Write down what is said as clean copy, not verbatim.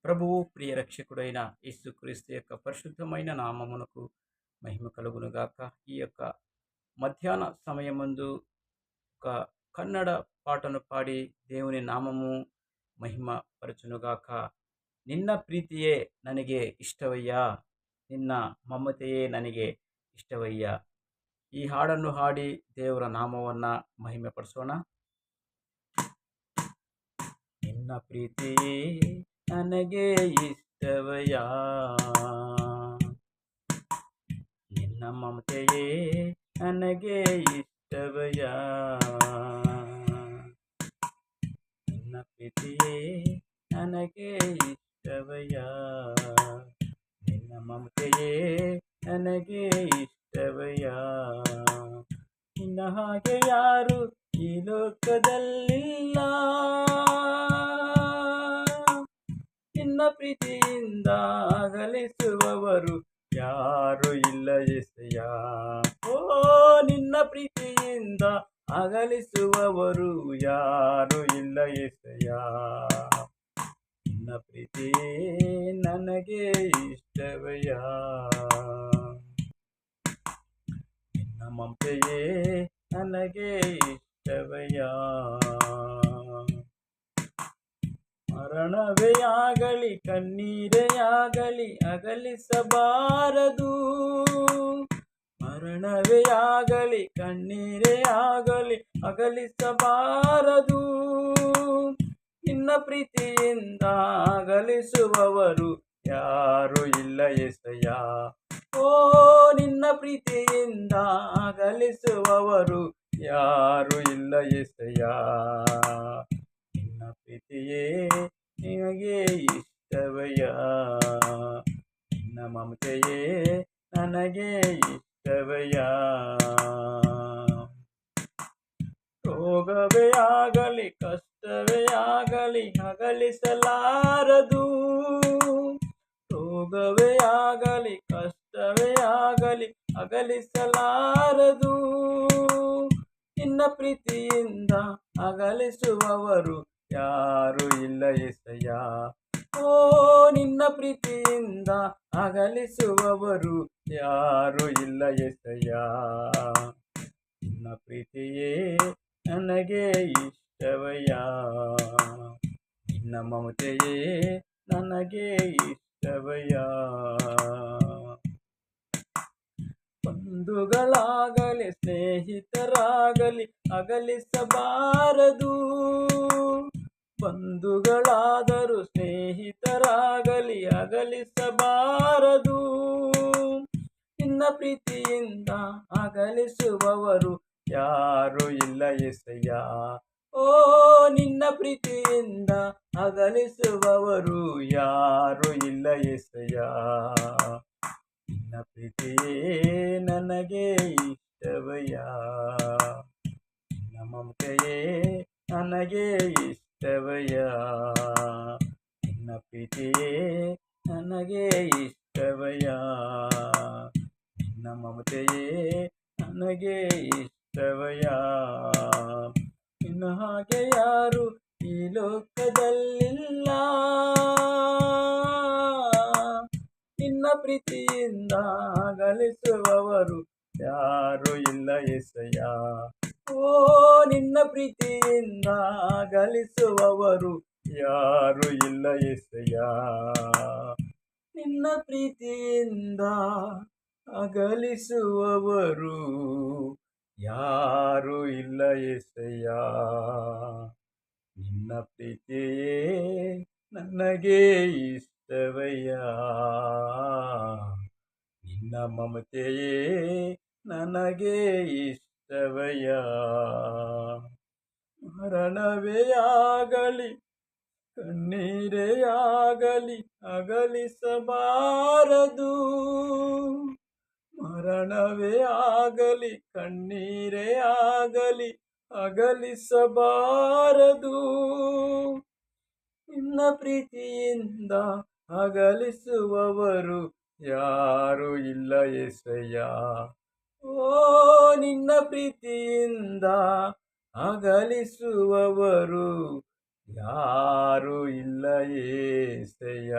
ప్రభువు ప్రియ రక్షకుడైన యేసుక్రీస్తు యొక్క పరిశుద్ధమైన నామమునకు మహిమ కలుగునుగాక. ఈ యొక్క మధ్యాహ్న సమయమందు ఒక కన్నడ పాటను పాడి దేవుని నామము మహిమ ಪರಚುನುಗಾಕ. ನಿನ್ನ ಪ್ರೀತಿಯೇ ನನಗೆ ಇಷ್ಟವಯ್ಯ, ನಿನ್ನ ಮಮತೆಯೇ ನನಗೆ ಇಷ್ಟವಯ್ಯ. ಈ ಹಾಡನ್ನು ಹಾಡಿ ದೇವರ ನಾಮವನ್ನು ಮಹಿಮೆ ಪಡಿಸೋಣ. ನಿನ್ನ ಪ್ರೀತಿಯೇ ನನಗೆ ಇಷ್ಟವಯ್ಯ, ನಿನ್ನ ಮಮತೆಯೇ ನನಗೆ ಇಷ್ಟವಯ್ಯ. ನಿನ್ನ ಪ್ರೀತಿಯೇ ನನಗೆ ಇಷ್ಟವಯ್ಯ, ನಿನ್ನ ಮಮತೆಯೇ ನನಗೆ ಇಷ್ಟವಯ್ಯ. ನಿನ್ನ ಹಾಗೆ ಯಾರು ಈ ಲೋಕದಲ್ಲಿಲ್ಲ, ನಿನ್ನ ಪ್ರೀತಿಯಿಂದ ಅಗಲಿಸುವವರು ಯಾರು ಇಲ್ಲ ಎಸೆಯ. ಓ ನಿನ್ನ ಪ್ರೀತಿಯಿಂದ ಅಗಲಿಸುವವರು ಯಾರು ಇಲ್ಲ ಎಸೆಯ. ನಿನ್ನ ಪ್ರೀತಿಯೇ ನನಗೆ ಇಷ್ಟವಯ್ಯ, ನಿನ್ನ ಮಮತೆಯೇ ನನಗೆ ಇಷ್ಟವಯ್ಯ. ಮರಣವೇ ಆಗಲಿ ಕಣ್ಣೀರೇ ಆಗಲಿ ಅಗಲಿಸಬಾರದು, ಮರಣವೇ ಆಗಲಿ ಕಣ್ಣೀರೇ ಆಗಲಿ ಅಗಲಿಸಬಾರದು. ನಿನ್ನ ಪ್ರೀತಿಯಿಂದ ಅಗಲಿಸುವವರು ಯಾರು ಇಲ್ಲ ಎಸೆಯ. ಓ ನಿನ್ನ ಪ್ರೀತಿಯಿಂದ ಅಗಲಿಸುವವರು ಯಾರು ಇಲ್ಲ ಎಸೆಯ. ನಿನ್ನ ಪ್ರೀತಿಯೇ ನಿನಗೆ ಇಷ್ಟವಯ್ಯ, ನಿನ್ನ ಮಮತೆಯೇ ನನಗೆ ಇಷ್ಟವಯ್ಯ. ರೋಗವೇ ಆಗಲಿ ಕಷ್ಟವೇ ಆಗಲಿ ಅಗಲಿಸಲಾರದು, ರೋಗವೇ ಆಗಲಿ ಕಷ್ಟವೇ ಆಗಲಿ ಅಗಲಿಸಲಾರದು. ನಿನ್ನ ಪ್ರೀತಿಯಿಂದ ಅಗಲಿಸುವವರು ಯಾರು ಇಲ್ಲ ಎಸೆಯ. ಓ ನಿನ್ನ ಪ್ರೀತಿಯಿಂದ ಅಗಲಿಸುವವರು ಯಾರು ಇಲ್ಲ ಎಸೆಯ. ನಿನ್ನ ಪ್ರೀತಿಯೇ ನನಗೆ ಇಷ್ಟವಯ್ಯ, ನಿನ್ನ ಮಮತೆಯೇ ನನಗೆ ಇಷ್ಟವಯ್ಯ. ಬಂಧುಗಳಾಗಲಿ ಸ್ನೇಹಿತರಾಗಲಿ ಅಗಲಿಸಬಾರದು, ಬಂಧುಗಳಾದರೂ ಸ್ನೇಹಿತರಾಗಲಿ ಅಗಲಿಸಬಾರದು. ನಿನ್ನ ಪ್ರೀತಿಯಿಂದ ಅಗಲಿಸುವವರು ಯಾರು ಇಲ್ಲ ಎಸೆಯ. ಓ ನಿನ್ನ ಪ್ರೀತಿಯಿಂದ ಅಗಲಿಸುವವರು ಯಾರು ಇಲ್ಲ ಎಸೆಯ. ನಿನ್ನ ಪ್ರೀತಿಯೇ ನನಗೆ ಇಷ್ಟವಯ್ಯ, ನಿನ್ನ ಮಮತೆಯೇ ನನಗೆ ಇಷ್ಟವಯ್ಯ. ನಿನ್ನ ಪ್ರೀತಿಯೇ ನನಗೆ ಇಷ್ಟವಯ್ಯ, ನಿನ್ನ ಮಮತೆಯೇ ನನಗೆ ಇಷ್ಟವಯ್ಯ. ನಿನ್ನ ಹಾಗೆ ಯಾರು ಈ ಲೋಕದಲ್ಲಿಲ್ಲ, ನಿನ್ನ ಪ್ರೀತಿಯಿಂದ ಅಗಲಿಸುವವರು ಯಾರು ಇಲ್ಲ ಎಸೆಯ. ಓ ನಿನ್ನ ಪ್ರೀತಿಯಿಂದ ಅಗಲಿಸುವವರು ಯಾರು ಇಲ್ಲ ಎಸೆಯ. ನಿನ್ನ ಪ್ರೀತಿಯಿಂದ ಅಗಲಿಸುವವರು ಯಾರು ಇಲ್ಲ ಎಸೆಯ. ನಿನ್ನ ಪ್ರೀತಿಯೇ ನನಗೆ ಇಷ್ಟವಯ್ಯ, ನಿನ್ನ ಮಮತೆಯೇ ನನಗೆ ಇಷ್ಟವಯ್ಯ. ಮರಣವೇ ಆಗಲಿ ಕಣ್ಣೀರೇ ಆಗಲಿ ಅಗಲಿಸಬಾರದು, ಮರಣವೇ ಆಗಲಿ ಕಣ್ಣೀರೇ ಆಗಲಿ ಅಗಲಿಸಬಾರದು. ನಿನ್ನ ಪ್ರೀತಿಯಿಂದ ಅಗಲಿಸುವವರು ಯಾರು ಇಲ್ಲ ಎಸೆಯ. ಓ ನಿನ್ನ ಪ್ರೀತಿಯಿಂದ ಅಗಲಿಸುವವರು ಯಾರು ಇಲ್ಲ ಏಸಯ್ಯ.